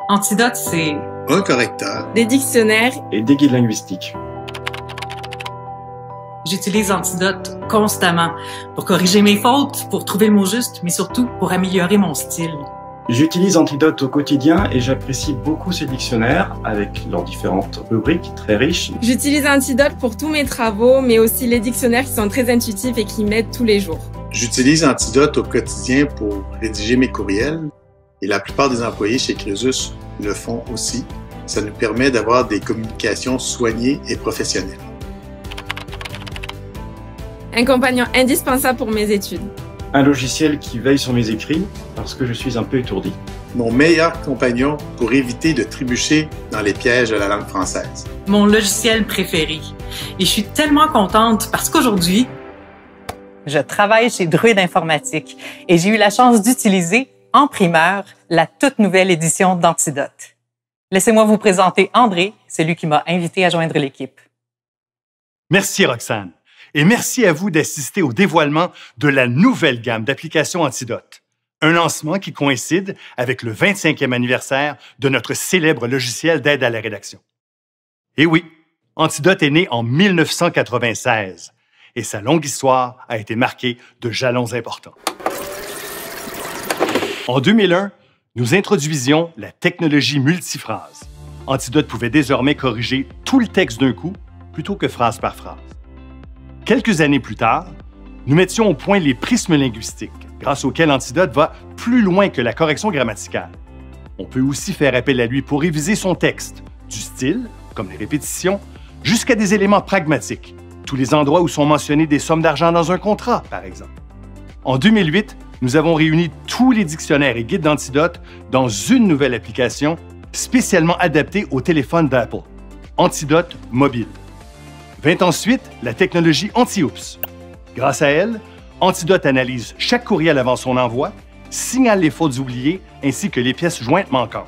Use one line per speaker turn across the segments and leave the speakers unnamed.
Antidote, c'est
un correcteur,
des dictionnaires
et des guides linguistiques.
J'utilise Antidote constamment pour corriger mes fautes, pour trouver le mot juste, mais surtout pour améliorer mon style.
J'utilise Antidote au quotidien et j'apprécie beaucoup ces dictionnaires avec leurs différentes rubriques très riches.
J'utilise Antidote pour tous mes travaux, mais aussi les dictionnaires qui sont très intuitifs et qui m'aident tous les jours.
J'utilise Antidote au quotidien pour rédiger mes courriels et la plupart des employés chez Crésus le font aussi. Ça nous permet d'avoir des communications soignées et professionnelles.
Un compagnon indispensable pour mes études.
Un logiciel qui veille sur mes écrits parce que je suis un peu étourdi.
Mon meilleur compagnon pour éviter de trébucher dans les pièges de la langue française.
Mon logiciel préféré. Et je suis tellement contente parce qu'aujourd'hui,
je travaille chez Druide Informatique et j'ai eu la chance d'utiliser, en primeur, la toute nouvelle édition d'Antidote. Laissez-moi vous présenter André, celui qui m'a invité à joindre l'équipe.
Merci Roxane. Et merci à vous d'assister au dévoilement de la nouvelle gamme d'applications Antidote. Un lancement qui coïncide avec le 25e anniversaire de notre célèbre logiciel d'aide à la rédaction. Et oui, Antidote est né en 1996 et sa longue histoire a été marquée de jalons importants. En 2001, nous introduisions la technologie multiphrase. Antidote pouvait désormais corriger tout le texte d'un coup plutôt que phrase par phrase. Quelques années plus tard, nous mettions au point les prismes linguistiques, grâce auxquels Antidote va plus loin que la correction grammaticale. On peut aussi faire appel à lui pour réviser son texte, du style, comme les répétitions, jusqu'à des éléments pragmatiques, tous les endroits où sont mentionnées des sommes d'argent dans un contrat, par exemple. En 2008, nous avons réuni tous les dictionnaires et guides d'Antidote dans une nouvelle application spécialement adaptée au téléphone d'Apple, Antidote Mobile. Vint ensuite la technologie Anti-Oops. Grâce à elle, Antidote analyse chaque courriel avant son envoi, signale les fautes oubliées ainsi que les pièces jointes manquantes.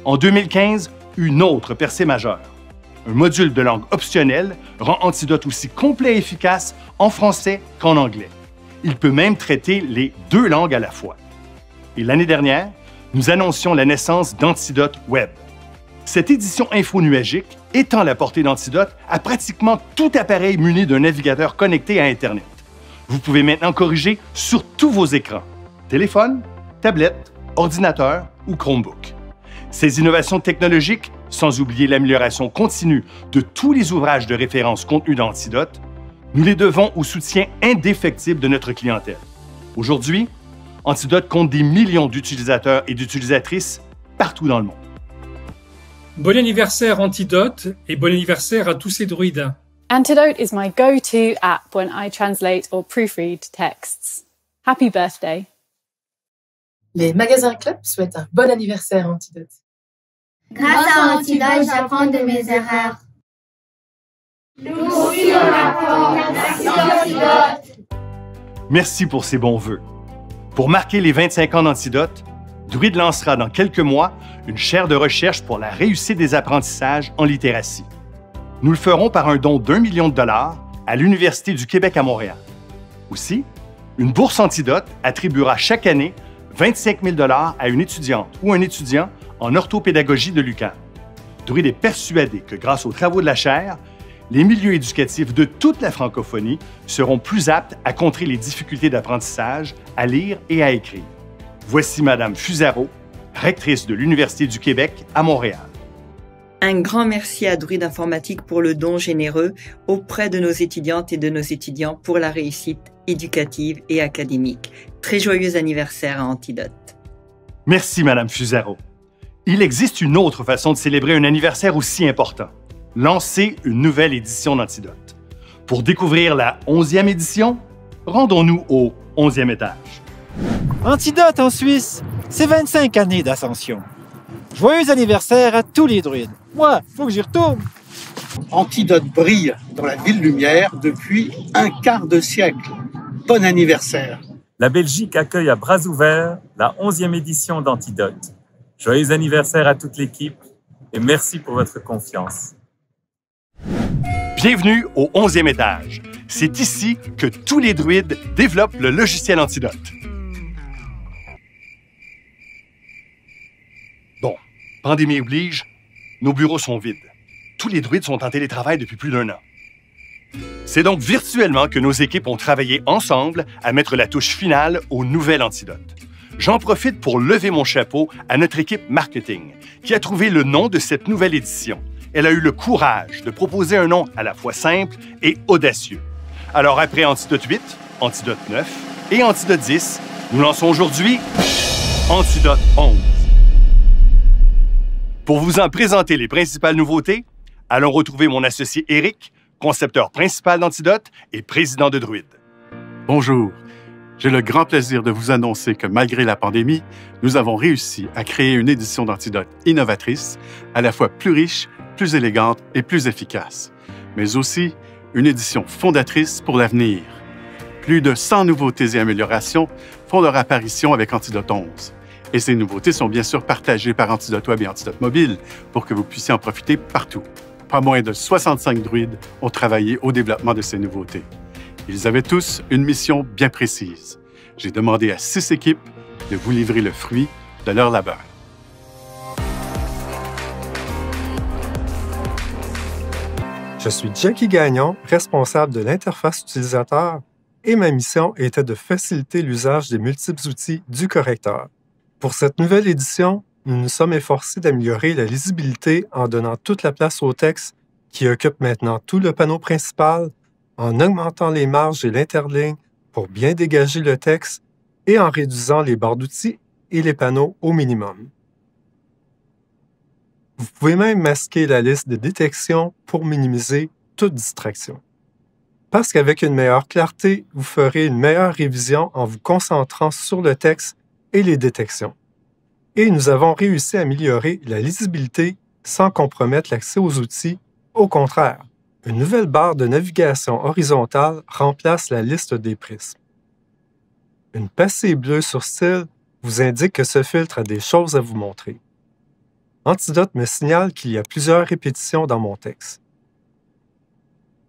En 2015, une autre percée majeure. Un module de langue optionnel rend Antidote aussi complet et efficace en français qu'en anglais. Il peut même traiter les deux langues à la fois. Et l'année dernière, nous annoncions la naissance d'Antidote Web. Cette édition infonuagique étend la portée d'Antidote à pratiquement tout appareil muni d'un navigateur connecté à Internet. Vous pouvez maintenant corriger sur tous vos écrans, téléphone, tablette, ordinateur ou Chromebook. Ces innovations technologiques, sans oublier l'amélioration continue de tous les ouvrages de référence contenus dans Antidote, nous les devons au soutien indéfectible de notre clientèle. Aujourd'hui, Antidote compte des millions d'utilisateurs et d'utilisatrices partout dans le monde.
Bon anniversaire Antidote et bon anniversaire à tous ces druides.
Antidote is my go-to app when I translate or proofread texts. Happy birthday.
Les magasins Club souhaitent un bon anniversaire Antidote.
Grâce à Antidote, j'apprends de mes erreurs. Nous aussi, on apprend. Merci Antidote.
Merci pour ces bons vœux. Pour marquer les 25 ans d'Antidote, Druide lancera dans quelques mois une chaire de recherche pour la réussite des apprentissages en littératie. Nous le ferons par un don d'1 million de dollars à l'Université du Québec à Montréal. Aussi, une bourse Antidote attribuera chaque année 25 000 $ à une étudiante ou un étudiant en orthopédagogie de l'UQAM. Druide est persuadé que grâce aux travaux de la chaire, les milieux éducatifs de toute la francophonie seront plus aptes à contrer les difficultés d'apprentissage, à lire et à écrire. Voici Madame Fusaro, rectrice de l'Université du Québec à Montréal.
Un grand merci à Druide Informatique pour le don généreux auprès de nos étudiantes et de nos étudiants pour la réussite éducative et académique. Très joyeux anniversaire à Antidote.
Merci Madame Fusaro. Il existe une autre façon de célébrer un anniversaire aussi important. Lancer une nouvelle édition d'Antidote. Pour découvrir la 11e édition, rendons-nous au 11e étage.
Antidote en Suisse, c'est 25 années d'ascension. Joyeux anniversaire à tous les druides. Moi, faut que j'y retourne.
Antidote brille dans la ville lumière depuis un quart de siècle. Bon anniversaire.
La Belgique accueille à bras ouverts la 11e édition d'Antidote. Joyeux anniversaire à toute l'équipe et merci pour votre confiance.
Bienvenue au 11e étage. C'est ici que tous les druides développent le logiciel Antidote. Bon, Pandémie oblige, nos bureaux sont vides. Tous les druides sont en télétravail depuis plus d'1 an. C'est donc virtuellement que nos équipes ont travaillé ensemble à mettre la touche finale au nouvel Antidote. J'en profite pour lever mon chapeau à notre équipe marketing, qui a trouvé le nom de cette nouvelle édition. Elle a eu le courage de proposer un nom à la fois simple et audacieux. Alors après Antidote 8, Antidote 9 et Antidote 10, nous lançons aujourd'hui Antidote 11. Pour vous en présenter les principales nouveautés, allons retrouver mon associé Éric, concepteur principal d'Antidote et président de Druide.
Bonjour. J'ai le grand plaisir de vous annoncer que malgré la pandémie, nous avons réussi à créer une édition d'Antidote innovatrice, à la fois plus riche, plus élégante et plus efficace, mais aussi une édition fondatrice pour l'avenir. Plus de 100 nouveautés et améliorations font leur apparition avec Antidote 11. Et ces nouveautés sont bien sûr partagées par Antidote Web et Antidote Mobile pour que vous puissiez en profiter partout. Pas moins de 65 druides ont travaillé au développement de ces nouveautés. Ils avaient tous une mission bien précise. J'ai demandé à 6 équipes de vous livrer le fruit de leur labeur.
Je suis Jackie Gagnon, responsable de l'interface utilisateur, et ma mission était de faciliter l'usage des multiples outils du correcteur. Pour cette nouvelle édition, nous nous sommes efforcés d'améliorer la lisibilité en donnant toute la place au texte qui occupe maintenant tout le panneau principal, en augmentant les marges et l'interligne pour bien dégager le texte et en réduisant les barres d'outils et les panneaux au minimum. Vous pouvez même masquer la liste de détection pour minimiser toute distraction. Parce qu'avec une meilleure clarté, vous ferez une meilleure révision en vous concentrant sur le texte et les détections. Et nous avons réussi à améliorer la lisibilité sans compromettre l'accès aux outils. Au contraire, une nouvelle barre de navigation horizontale remplace la liste des prismes. Une passée bleue sur style vous indique que ce filtre a des choses à vous montrer. Antidote me signale qu'il y a plusieurs répétitions dans mon texte.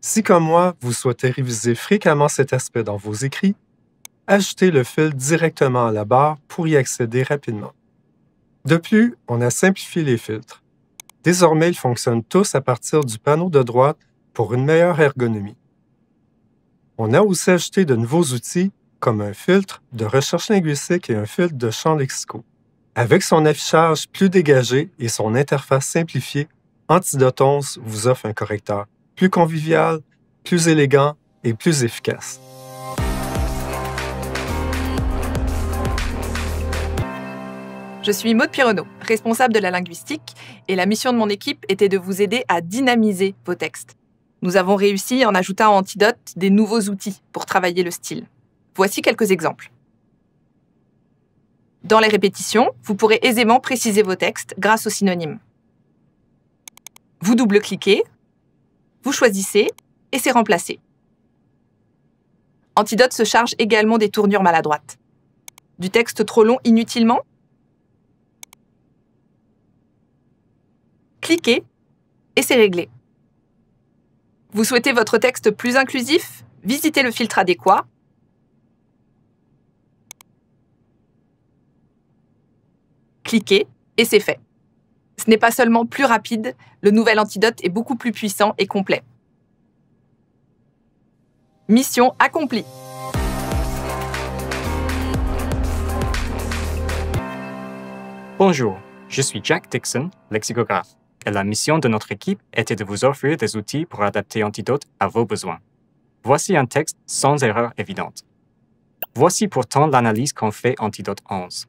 Si, comme moi, vous souhaitez réviser fréquemment cet aspect dans vos écrits, ajoutez le fil directement à la barre pour y accéder rapidement. De plus, on a simplifié les filtres. Désormais, ils fonctionnent tous à partir du panneau de droite pour une meilleure ergonomie. On a aussi ajouté de nouveaux outils comme un filtre de recherche linguistique et un filtre de champs lexicaux. Avec son affichage plus dégagé et son interface simplifiée, Antidote 11 vous offre un correcteur plus convivial, plus élégant et plus efficace.
Je suis Maude Pironneau, responsable de la linguistique, et la mission de mon équipe était de vous aider à dynamiser vos textes. Nous avons réussi en ajoutant à Antidote des nouveaux outils pour travailler le style. Voici quelques exemples. Dans les répétitions, vous pourrez aisément préciser vos textes grâce aux synonymes. Vous double-cliquez, vous choisissez et c'est remplacé. Antidote se charge également des tournures maladroites. Du texte trop long inutilement? Cliquez et c'est réglé. Vous souhaitez votre texte plus inclusif? Visitez le filtre adéquat. Cliquez et c'est fait. Ce n'est pas seulement plus rapide, le nouvel Antidote est beaucoup plus puissant et complet. Mission accomplie.
Bonjour, je suis Jack Dixon, lexicographe, et la mission de notre équipe était de vous offrir des outils pour adapter Antidote à vos besoins. Voici un texte sans erreur évidente. Voici pourtant l'analyse qu'en fait Antidote 11.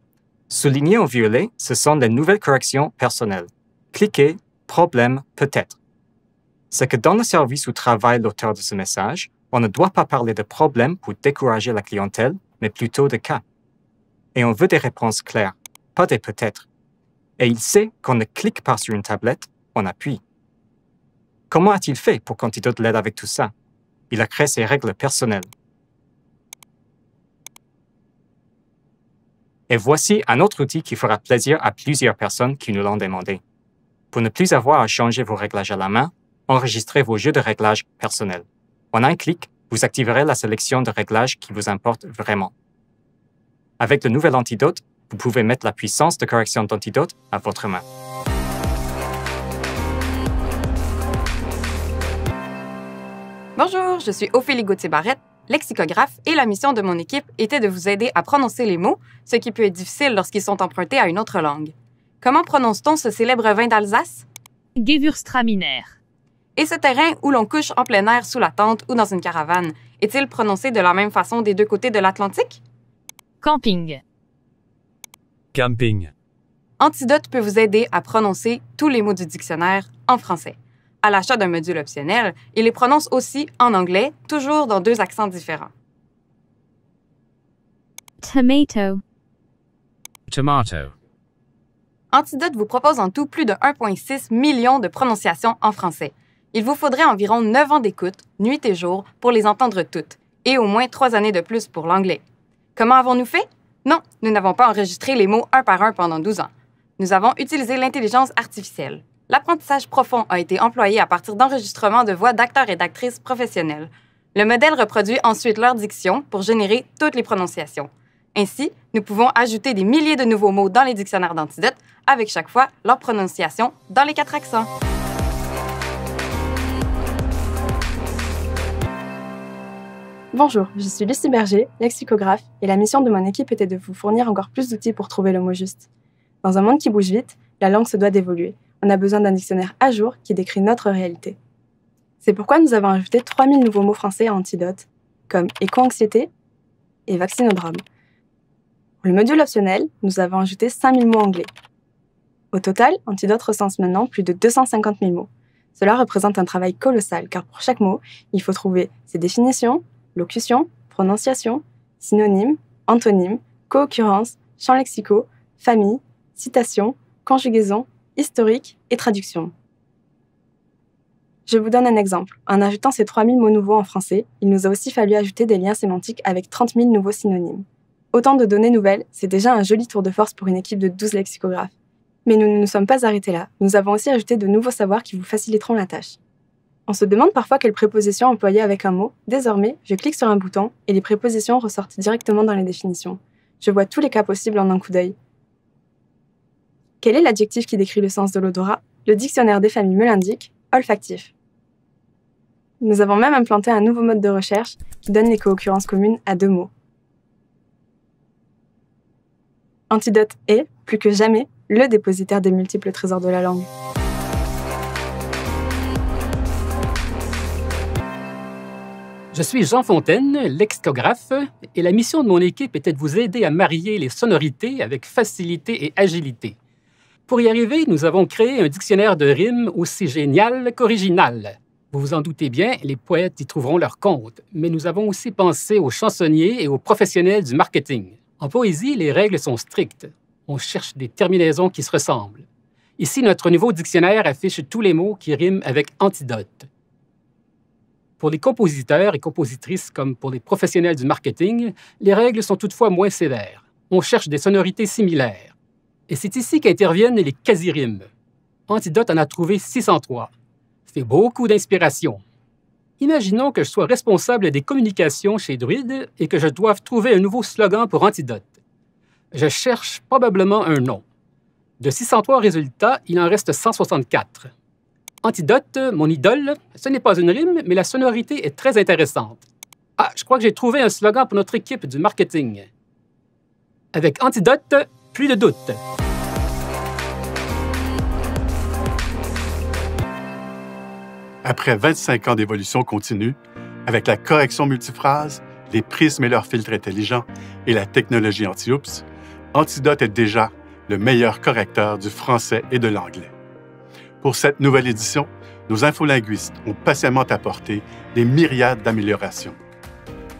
Souligné en violet, ce sont les nouvelles corrections personnelles. Cliquez, problème, peut-être. C'est que dans le service où travaille l'auteur de ce message, on ne doit pas parler de problème pour décourager la clientèle, mais plutôt de cas. Et on veut des réponses claires, pas des peut-être. Et il sait qu'on ne clique pas sur une tablette, on appuie. Comment a-t-il fait pour qu'Antidote l'aide avec tout ça? Il a créé ses règles personnelles. Et voici un autre outil qui fera plaisir à plusieurs personnes qui nous l'ont demandé. Pour ne plus avoir à changer vos réglages à la main, enregistrez vos jeux de réglages personnels. En un clic, vous activerez la sélection de réglages qui vous importe vraiment. Avec le nouvel Antidote, vous pouvez mettre la puissance de correction d'Antidote à votre main.
Bonjour, je suis Ophélie Gauthier-Barrette, lexicographe, et la mission de mon équipe était de vous aider à prononcer les mots, ce qui peut être difficile lorsqu'ils sont empruntés à une autre langue. Comment prononce-t-on ce célèbre vin d'Alsace?
Gewürztraminer.
Et ce terrain où l'on couche en plein air sous la tente ou dans une caravane, est-il prononcé de la même façon des deux côtés de l'Atlantique?
Camping.
Camping.
Antidote peut vous aider à prononcer tous les mots du dictionnaire en français. À l'achat d'un module optionnel, il les prononce aussi en anglais, toujours dans 2 accents différents.
Tomato.
Tomato.
Antidote vous propose en tout plus de 1,6 million de prononciations en français. Il vous faudrait environ 9 ans d'écoute, nuit et jour, pour les entendre toutes, et au moins 3 années de plus pour l'anglais. Comment avons-nous fait? Non, nous n'avons pas enregistré les mots un par un pendant 12 ans. Nous avons utilisé l'intelligence artificielle. L'apprentissage profond a été employé à partir d'enregistrements de voix d'acteurs et d'actrices professionnels. Le modèle reproduit ensuite leur diction pour générer toutes les prononciations. Ainsi, nous pouvons ajouter des milliers de nouveaux mots dans les dictionnaires d'Antidote, avec chaque fois leur prononciation dans les 4 accents.
Bonjour, je suis Lucie Berger, lexicographe, et la mission de mon équipe était de vous fournir encore plus d'outils pour trouver le mot juste. Dans un monde qui bouge vite, la langue se doit d'évoluer. On a besoin d'un dictionnaire à jour qui décrit notre réalité. C'est pourquoi nous avons ajouté 3000 nouveaux mots français à Antidote, comme éco-anxiété et vaccinodrome. Pour le module optionnel, nous avons ajouté 5000 mots anglais. Au total, Antidote recense maintenant plus de 250 000 mots. Cela représente un travail colossal, car pour chaque mot, il faut trouver ses définitions, locution, prononciation, synonyme, antonyme, co-occurrence, champs lexicaux, famille, citation, conjugaison, historique et traduction. Je vous donne un exemple. En ajoutant ces 3000 mots nouveaux en français, il nous a aussi fallu ajouter des liens sémantiques avec 30 000 nouveaux synonymes. Autant de données nouvelles, c'est déjà un joli tour de force pour une équipe de 12 lexicographes. Mais nous ne nous sommes pas arrêtés là. Nous avons aussi ajouté de nouveaux savoirs qui vous faciliteront la tâche. On se demande parfois quelle préposition employer avec un mot. Désormais, je clique sur un bouton et les prépositions ressortent directement dans les définitions. Je vois tous les cas possibles en un coup d'œil. Quel est l'adjectif qui décrit le sens de l'odorat? Le dictionnaire des familles me l'indique, olfactif. Nous avons même implanté un nouveau mode de recherche qui donne les co-occurrences communes à 2 mots. Antidote est, plus que jamais, le dépositaire des multiples trésors de la langue.
Je suis Jean Fontaine, lexicographe, et la mission de mon équipe était de vous aider à marier les sonorités avec facilité et agilité. Pour y arriver, nous avons créé un dictionnaire de rimes aussi génial qu'original. Vous vous en doutez bien, les poètes y trouveront leur compte, mais nous avons aussi pensé aux chansonniers et aux professionnels du marketing. En poésie, les règles sont strictes. On cherche des terminaisons qui se ressemblent. Ici, notre nouveau dictionnaire affiche tous les mots qui riment avec Antidote. Pour les compositeurs et compositrices comme pour les professionnels du marketing, les règles sont toutefois moins sévères. On cherche des sonorités similaires. Et c'est ici qu'interviennent les quasi-rimes. Antidote en a trouvé 603. C'est beaucoup d'inspiration. Imaginons que je sois responsable des communications chez Druide et que je doive trouver un nouveau slogan pour Antidote. Je cherche probablement un nom. De 603 résultats, il en reste 164. Antidote, mon idole, ce n'est pas une rime, mais la sonorité est très intéressante. Ah, je crois que j'ai trouvé un slogan pour notre équipe du marketing. Avec Antidote, plus de doute.
Après 25 ans d'évolution continue, avec la correction multiphrase, les prismes et leurs filtres intelligents et la technologie anti-oops, Antidote est déjà le meilleur correcteur du français et de l'anglais. Pour cette nouvelle édition, nos infolinguistes ont patiemment apporté des myriades d'améliorations.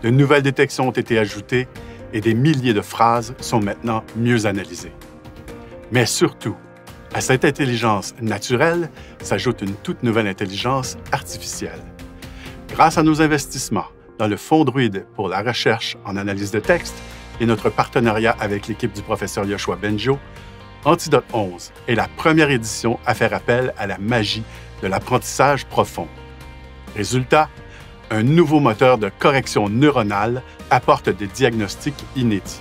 De nouvelles détections ont été ajoutées et des milliers de phrases sont maintenant mieux analysées. Mais surtout, à cette intelligence naturelle s'ajoute une toute nouvelle intelligence artificielle. Grâce à nos investissements dans le Fonds Druide pour la recherche en analyse de texte et notre partenariat avec l'équipe du professeur Yoshua Benjo, Antidote 11 est la première édition à faire appel à la magie de l'apprentissage profond. Résultat, un nouveau moteur de correction neuronale apporte des diagnostics inédits.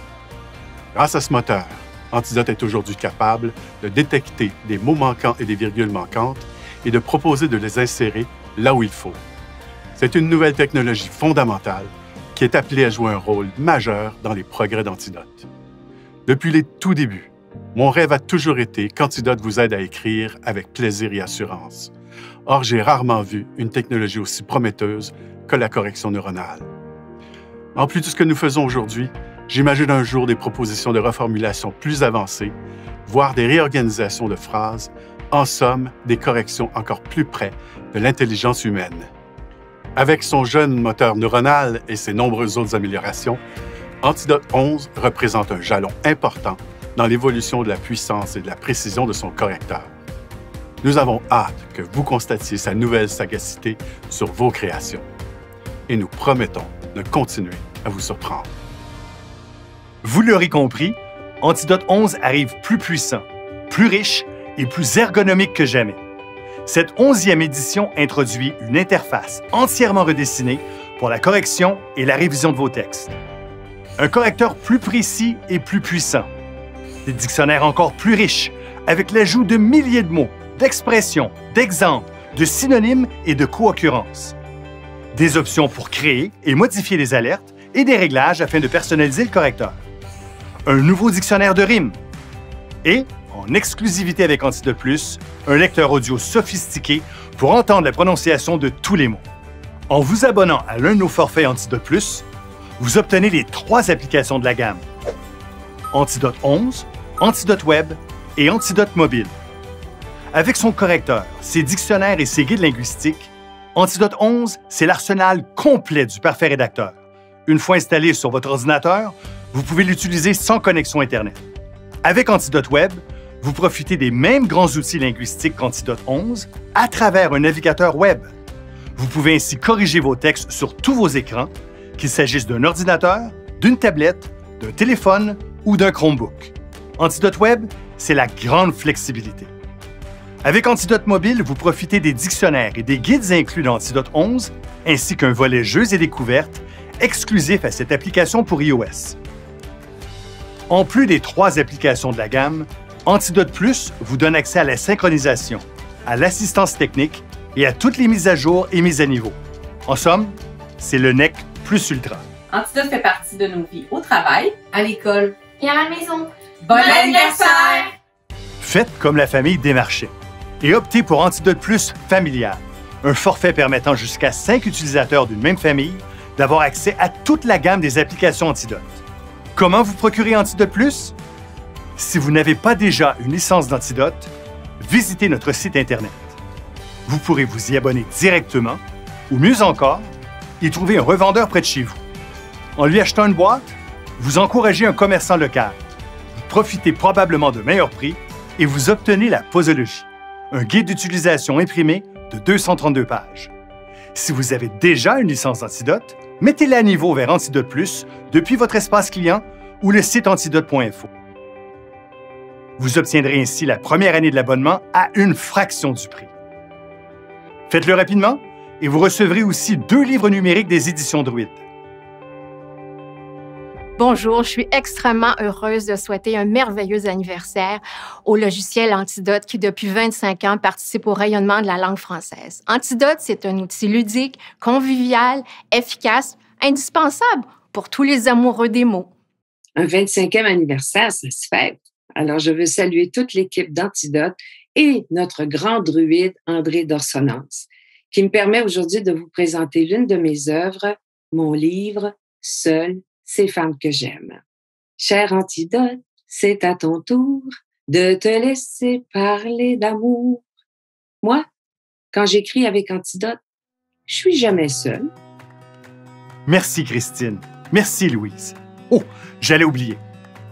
Grâce à ce moteur, Antidote est aujourd'hui capable de détecter des mots manquants et des virgules manquantes et de proposer de les insérer là où il faut. C'est une nouvelle technologie fondamentale qui est appelée à jouer un rôle majeur dans les progrès d'Antidote. Depuis les tout débuts, mon rêve a toujours été qu'Antidote vous aide à écrire avec plaisir et assurance. Or, j'ai rarement vu une technologie aussi prometteuse que la correction neuronale. En plus de ce que nous faisons aujourd'hui, j'imagine un jour des propositions de reformulation plus avancées, voire des réorganisations de phrases, en somme, des corrections encore plus près de l'intelligence humaine. Avec son jeune moteur neuronal et ses nombreuses autres améliorations, Antidote 11 représente un jalon important dans l'évolution de la puissance et de la précision de son correcteur. Nous avons hâte que vous constatiez sa nouvelle sagacité sur vos créations. Et nous promettons de continuer à vous surprendre.
Vous l'aurez compris, Antidote 11 arrive plus puissant, plus riche et plus ergonomique que jamais. Cette 11e édition introduit une interface entièrement redessinée pour la correction et la révision de vos textes. Un correcteur plus précis et plus puissant. Des dictionnaires encore plus riches, avec l'ajout de milliers de mots, d'expressions, d'exemples, de synonymes et de co-occurrences. Des options pour créer et modifier des alertes et des réglages afin de personnaliser le correcteur. Un nouveau dictionnaire de rimes. Et, en exclusivité avec Antidote Plus, un lecteur audio sophistiqué pour entendre la prononciation de tous les mots. En vous abonnant à l'un de nos forfaits Antidote Plus, vous obtenez les 3 applications de la gamme. Antidote 11, Antidote Web et Antidote Mobile. Avec son correcteur, ses dictionnaires et ses guides linguistiques, Antidote 11, c'est l'arsenal complet du parfait rédacteur. Une fois installé sur votre ordinateur, vous pouvez l'utiliser sans connexion Internet. Avec Antidote Web, vous profitez des mêmes grands outils linguistiques qu'Antidote 11 à travers un navigateur web. Vous pouvez ainsi corriger vos textes sur tous vos écrans, qu'il s'agisse d'un ordinateur, d'une tablette, d'un téléphone ou d'un Chromebook. Antidote Web, c'est la grande flexibilité. Avec Antidote Mobile, vous profitez des dictionnaires et des guides inclus dans Antidote 11, ainsi qu'un volet jeux et découvertes exclusif à cette application pour iOS. En plus des 3 applications de la gamme, Antidote Plus vous donne accès à la synchronisation, à l'assistance technique et à toutes les mises à jour et mises à niveau. En somme, c'est le NEC plus ultra.
Antidote fait partie de nos vies au travail, à l'école
et à la maison.
Bon anniversaire!
Faites comme la famille Desmarchais et optez pour Antidote Plus familial, un forfait permettant jusqu'à 5 utilisateurs d'une même famille d'avoir accès à toute la gamme des applications Antidote. Comment vous procurer Antidote Plus? Si vous n'avez pas déjà une licence d'Antidote, visitez notre site Internet. Vous pourrez vous y abonner directement ou mieux encore, y trouver un revendeur près de chez vous. En lui achetant une boîte, vous encouragez un commerçant local. Vous profitez probablement de meilleurs prix et vous obtenez la posologie, un guide d'utilisation imprimé de 232 pages. Si vous avez déjà une licence d'Antidote, mettez-la à niveau vers Antidote Plus depuis votre espace client ou le site antidote.info. Vous obtiendrez ainsi la première année de l'abonnement à une fraction du prix. Faites-le rapidement et vous recevrez aussi 2 livres numériques des éditions Druide.
Bonjour, je suis extrêmement heureuse de souhaiter un merveilleux anniversaire au logiciel Antidote qui, depuis 25 ans, participe au rayonnement de la langue française. Antidote, c'est un outil ludique, convivial, efficace, indispensable pour tous les amoureux des mots.
Un 25e anniversaire, ça se fête. Alors, je veux saluer toute l'équipe d'Antidote et notre grand druide, André d'Orsonance, qui me permet aujourd'hui de vous présenter l'une de mes œuvres, mon livre « Seul, ces femmes que j'aime ». Cher Antidote, c'est à ton tour de te laisser parler d'amour. Moi, quand j'écris avec Antidote, je suis jamais seule.
Merci Christine. Merci Louise. Oh, j'allais oublier.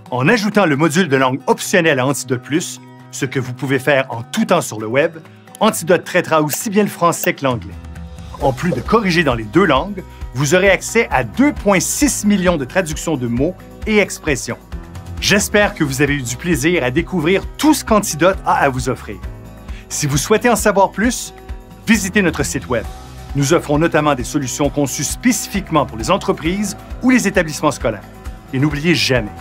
En ajoutant le module de langue optionnel à Antidote Plus, ce que vous pouvez faire en tout temps sur le web, Antidote traitera aussi bien le français que l'anglais. En plus de corriger dans les 2 langues, vous aurez accès à 2,6 millions de traductions de mots et expressions. J'espère que vous avez eu du plaisir à découvrir tout ce qu'Antidote a à vous offrir. Si vous souhaitez en savoir plus, visitez notre site web. Nous offrons notamment des solutions conçues spécifiquement pour les entreprises ou les établissements scolaires. Et n'oubliez jamais,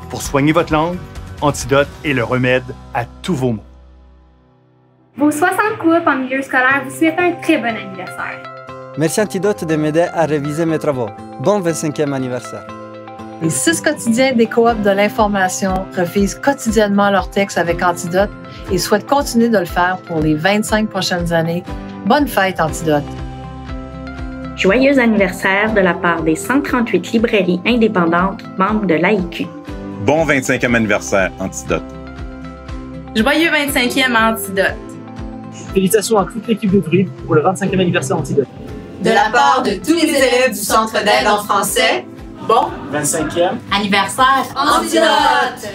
pour soigner votre langue, Antidote est le remède à tous vos maux.
Vos 60 couples en milieu scolaire vous souhaitent un très bon anniversaire.
Merci Antidote de m'aider à réviser mes travaux. Bon 25e anniversaire.
Les 6 quotidiens des coops de l'information revisent quotidiennement leurs textes avec Antidote et souhaitent continuer de le faire pour les 25 prochaines années. Bonne fête, Antidote!
Joyeux anniversaire de la part des 138 librairies indépendantes membres de l'AIQ.
Bon 25e anniversaire, Antidote.
Joyeux 25e Antidote.
Félicitations à toute l'équipe de Druide pour le 25e anniversaire Antidote.
De la part de tous les élèves du Centre d'aide en français, bon
25e
anniversaire Antidote!